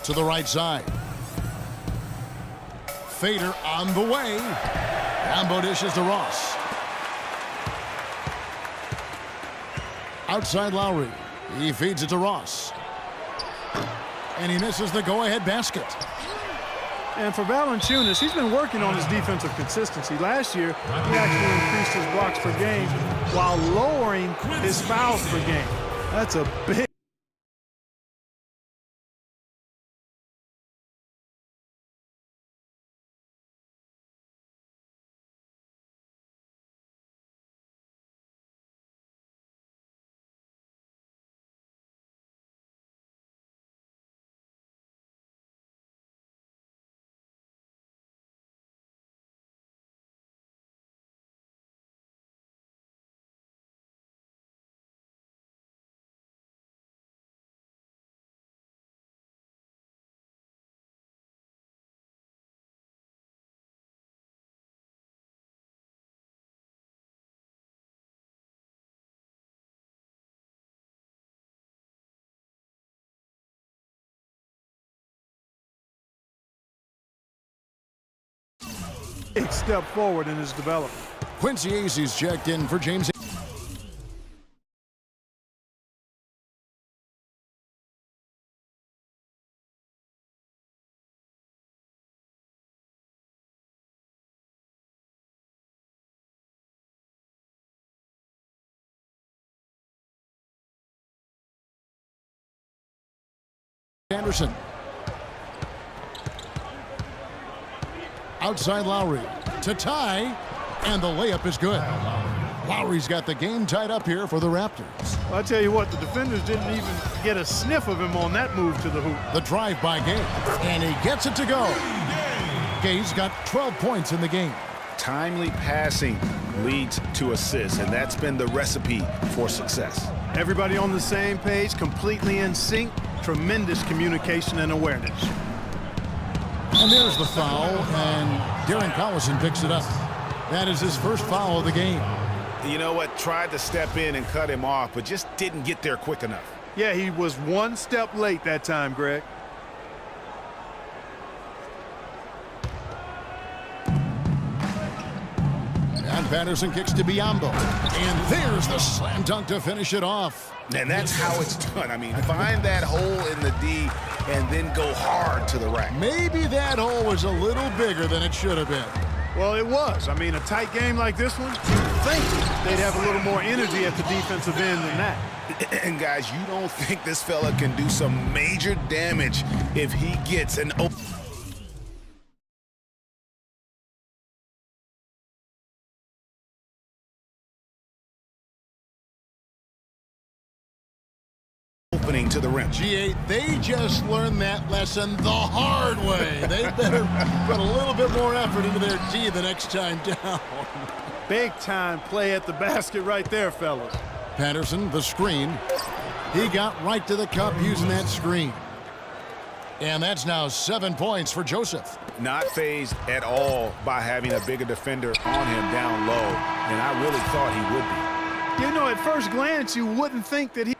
To the right side. Fader on the way. Combo dishes to Ross. Outside Lowry. He feeds it to Ross. And he misses the go-ahead basket. And for Valanciunas, he's been working on his defensive consistency. Last year, he actually increased his blocks per game while lowering his fouls per game. That's a big... big step forward in his development. Quincy Azee's checked in for James. Anderson. Outside Lowry to tie, and the layup is good. Lowry's got the game tied up here for the Raptors. Well, I tell you what, the defenders didn't even get a sniff of him on that move to the hoop. The drive by Gay, and he gets it to go. Gay's got 12 points in the game. Timely passing leads to assists, and that's been the recipe for success. Everybody on the same page, completely in sync, tremendous communication and awareness. And there's the foul, and Darren Collison picks it up. That is his first foul of the game. You know what? Tried to step in and cut him off, but just didn't get there quick enough. Yeah, he was one step late that time, Greg. And Patterson kicks to Biyombo. And there's the slam dunk to finish it off. And that's how it's done. I mean, find that hole in the D and then go hard to the rack. Maybe that hole was a little bigger than it should have been. Well, it was. I mean, a tight game like this one, you'd think they'd have a little more energy at the defensive end than that. And guys, you don't think this fella can do some major damage if he gets an opening to the rim. G8, they just learned that lesson the hard way. They better put a little bit more effort into their D the next time down. Big time play at the basket right there, fellas. Patterson, the screen. He got right to the cup using that screen. And that's now 7 points for Joseph. Not fazed at all by having a bigger defender on him down low. And I really thought he would be. You know, at first glance, you wouldn't think that he...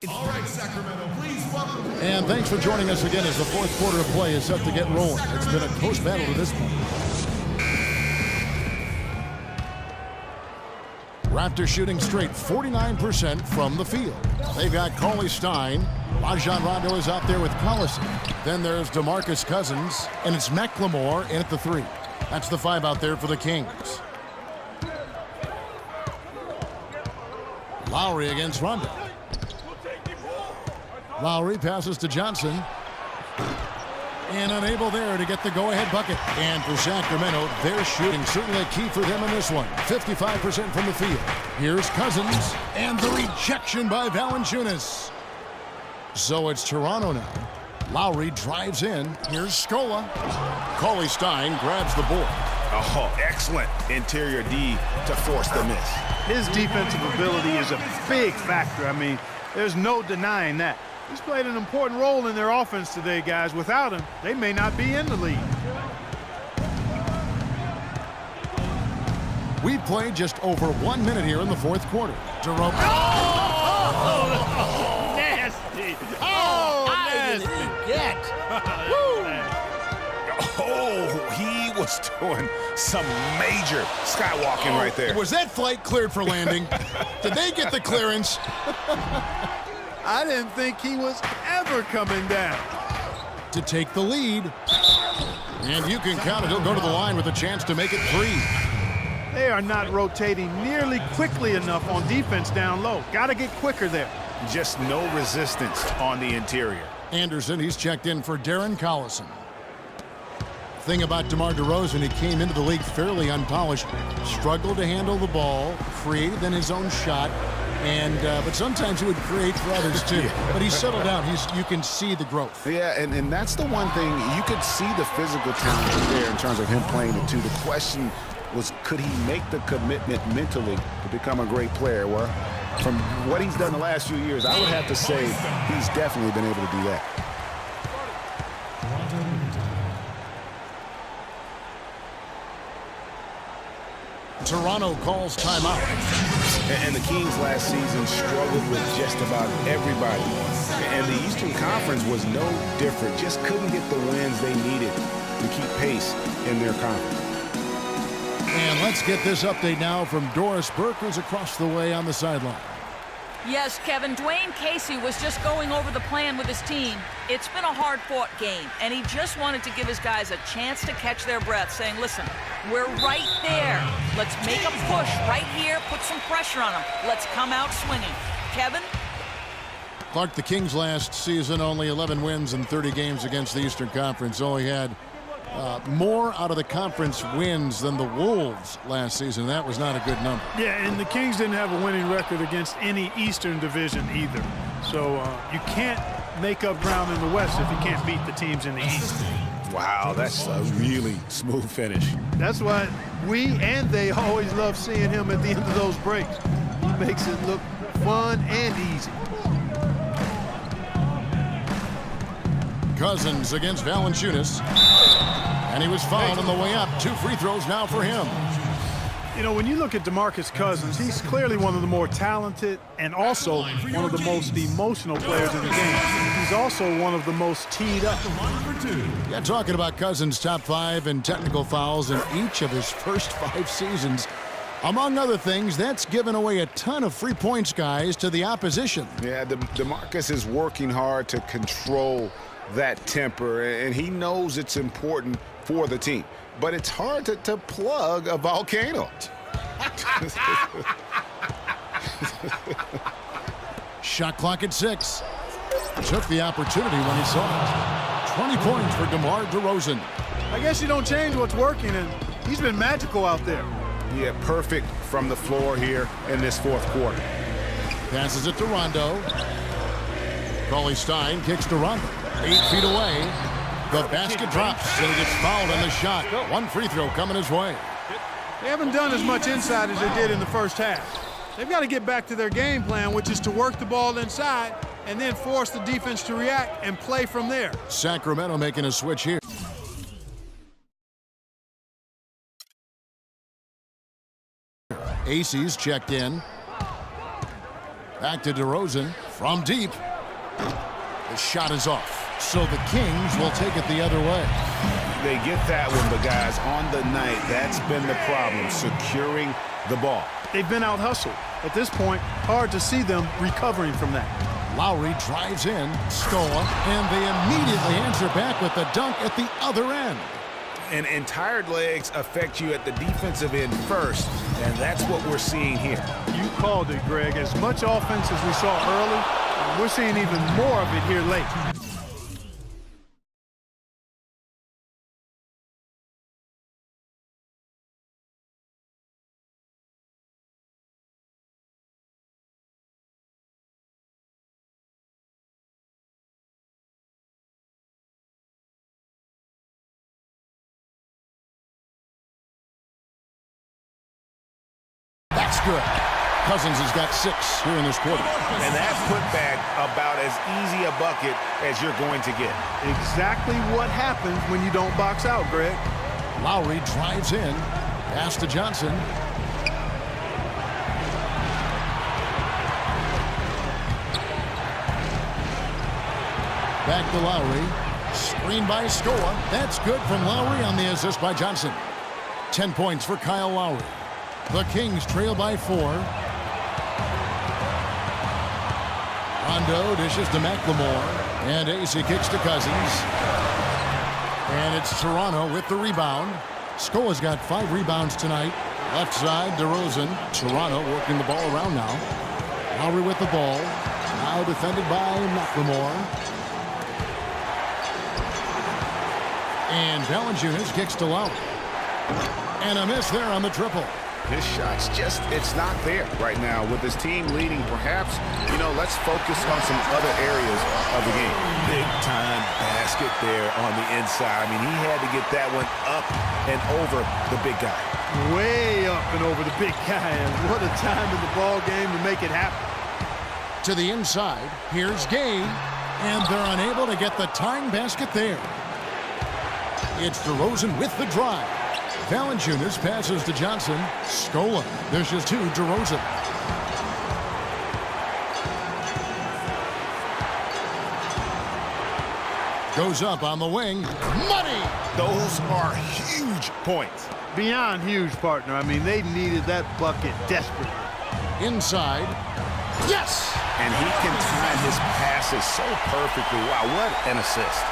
All right, Sacramento, please welcome. And thanks for joining us again as the fourth quarter of play is set to get rolling. It's been a close battle to this point. Raptors shooting straight 49% from the field. They've got Cauley Stein. Rajon Rondo is out there with Collison. Then there's DeMarcus Cousins, and it's McLemore in at the 3. That's the 5 out there for the Kings. Lowry against Rondo. Lowry passes to Johnson. And unable there to get the go-ahead bucket. And for Sacramento, their shooting certainly key for them in this one. 55% from the field. Here's Cousins. And the rejection by Valanciunas. So it's Toronto now. Lowry drives in. Here's Scola. Cauley Stein grabs the board. Oh, excellent interior D to force the miss. His defensive ability is a big factor. I mean, there's no denying that. He's played an important role in their offense today, guys. Without him, they may not be in the league. We've played just over 1 minute here in the fourth quarter. Jerome. Oh, nasty. Oh, Oh, he was doing some major skywalking right there. Was that flight cleared for landing? Did they get the clearance? I didn't think he was ever coming down. To take the lead. And you can count it. He'll go to the line with a chance to make it 3. They are not rotating nearly quickly enough on defense down low. Got to get quicker there. Just no resistance on the interior. Anderson, he's checked in for Darren Collison. Thing about DeMar DeRozan, he came into the league fairly unpolished, struggled to handle the ball, created then his own shot, and but sometimes he would create for others too. Yeah. But he's settled down. You can see the growth. Yeah, and that's the one thing. You could see the physical talent there in terms of him playing the two. The question was, could he make the commitment mentally to become a great player? Well, from what he's done the last few years, I would have to say he's definitely been able to do that. Toronto calls timeout. And the Kings last season struggled with just about everybody. And the Eastern Conference was no different. Just couldn't get the wins they needed to keep pace in their conference. And let's get this update now from Doris Burke, who's across the way on the sideline. Yes, Kevin, Dwayne Casey was just going over the plan with his team. It's been a hard-fought game, and he just wanted to give his guys a chance to catch their breath, saying, listen, we're right there. Let's make a push right here, put some pressure on them. Let's come out swinging. Kevin? Clark, the Kings last season, only 11 wins in 30 games against the Eastern Conference. Only had more out of the conference wins than the Wolves last season. That was not a good number. Yeah, and the Kings didn't have a winning record against any Eastern division either. So you can't make up ground in the West if you can't beat the teams in the East. Wow, that's a really smooth finish. That's why we and they always love seeing him at the end of those breaks. He makes it look fun and easy. Cousins against Valanciunas. And he was fouled on the way up. 2 free throws now for him. You know, when you look at DeMarcus Cousins, he's clearly one of the more talented and also one of the most emotional players in the game. He's also one of the most teed up. Yeah, talking about Cousins' top 5 in technical fouls in each of his first 5 seasons. Among other things, that's given away a ton of free points, guys, to the opposition. Yeah, DeMarcus is working hard to control that temper, and he knows it's important for the team. But it's hard to plug a volcano. Shot clock at 6. Took the opportunity when he saw it. 20 points for DeMar DeRozan. I guess you don't change what's working, and he's been magical out there. Yeah, perfect from the floor here in this fourth quarter. Passes it to Rondo. Cauley Stein kicks to Rondo. 8 feet away. The basket drops, and he gets fouled on the shot. 1 free throw coming his way. They haven't done as much inside as they did in the first half. They've got to get back to their game plan, which is to work the ball inside and then force the defense to react and play from there. Sacramento making a switch here. Aces checked in. Back to DeRozan from deep. The shot is off. So the Kings will take it the other way. They get that one, but guys, on the night, that's been the problem, securing the ball. They've been out-hustled. At this point, hard to see them recovering from that. Lowry drives in, Stoa, and they immediately answer back with the dunk at the other end. And tired legs affect you at the defensive end first, and that's what we're seeing here. You called it, Greg. As much offense as we saw early, we're seeing even more of it here late. That's good. Cousins has got 6 here in this quarter. And that putback about as easy a bucket as you're going to get. Exactly what happens when you don't box out, Greg. Lowry drives in. Pass to Johnson. Back to Lowry. Screen by Scoa. That's good from Lowry on the assist by Johnson. 10 points for Kyle Lowry. The Kings trail by 4. Rondo dishes to McLemore. And AC kicks to Cousins. And it's Toronto with the rebound. Scoa's got 5 rebounds tonight. Left side, DeRozan. Toronto working the ball around now. Lowry with the ball. Now defended by McLemore. And Valanciunas kicks to Lowry. And a miss there on the triple. His shot's just, it's not there right now. With his team leading, perhaps, let's focus on some other areas of the game. Big-time basket there on the inside. I mean, he had to get that one up and over the big guy. Way up and over the big guy. And what a time in the ball game to make it happen. To the inside, here's Gay. And they're unable to get the tying basket there. It's DeRozan with the drive. Valanciunas passes to Johnson. Scola dishes to DeRozan. Goes up on the wing. Money! Those are huge points. Beyond huge, partner. I mean, they needed that bucket desperately. Inside. Yes! And he can time his passes so perfectly. Wow, what an assist.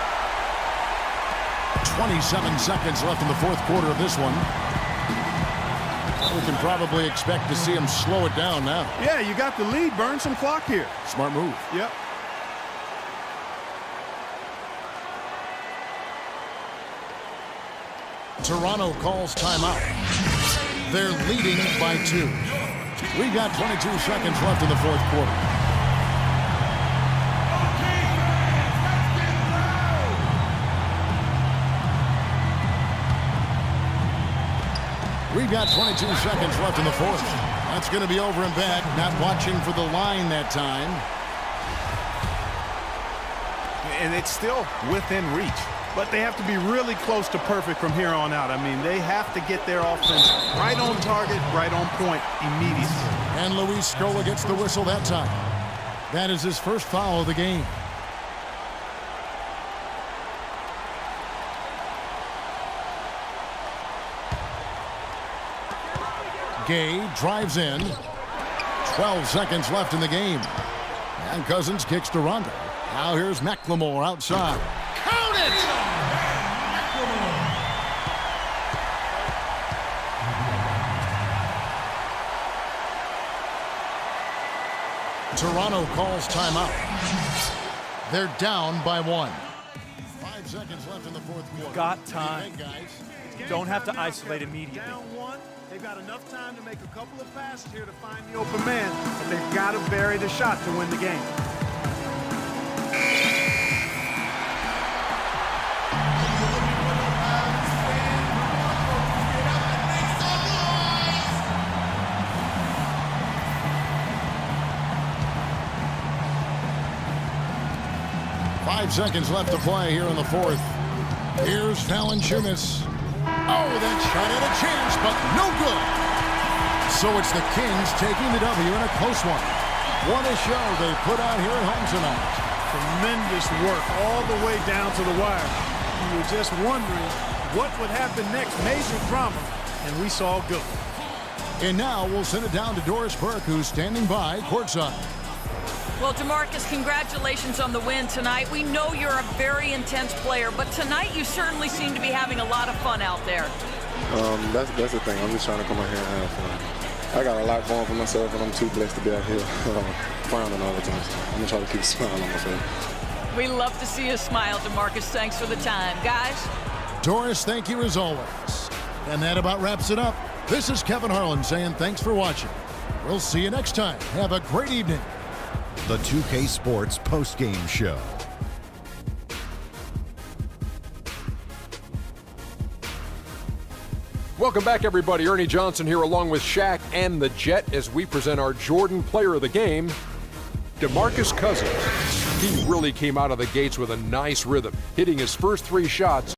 27 seconds left in the fourth quarter of this one. We can probably expect to see him slow it down now. Yeah, you got the lead. Burn some clock here. Smart move. Yep. Toronto calls timeout. They're leading by 2. We've got 22 seconds left in the fourth quarter. We've got 22 seconds left in the fourth. That's going to be over and back. Not watching for the line that time. And it's still within reach. But they have to be really close to perfect from here on out. I mean, they have to get their offense right on target, right on point immediately. And Luis Scola gets the whistle that time. That is his first foul of the game. Gay drives in. 12 seconds left in the game. And Cousins kicks to Rondo. Now here's McLemore outside. Count it! Toronto calls timeout. They're down by 1. 5 seconds left in the fourth quarter. Got time. Hey, guys. Don't have to isolate immediately. Down 1. They've got enough time to make a couple of passes here to find the open man, but they've got to bury the shot to win the game. Five seconds left to play here in the fourth. Here's Valanciunas. Oh, that shot had a chance, but no good. So it's the Kings taking the W in a close one. What a show they put out here at home tonight. Tremendous work all the way down to the wire. You were just wondering what would happen next. Major drama, and we saw good. And now we'll send it down to Doris Burke, who's standing by courtside. Well, DeMarcus, congratulations on the win tonight. We know you're a very intense player, but tonight you certainly seem to be having a lot of fun out there. That's the thing. I'm just trying to come out here and have fun. I got a lot going for myself, and I'm too blessed to be out here frowning all the time. So I'm going to try to keep a smile on my face. We love to see you smile, DeMarcus. Thanks for the time. Guys? Doris, thank you as always. And that about wraps it up. This is Kevin Harlan saying thanks for watching. We'll see you next time. Have a great evening. The 2K Sports postgame show. Welcome back, everybody. Ernie Johnson here along with Shaq and the Jet as we present our Jordan Player of the Game, DeMarcus Cousins. He really came out of the gates with a nice rhythm, hitting his first 3 shots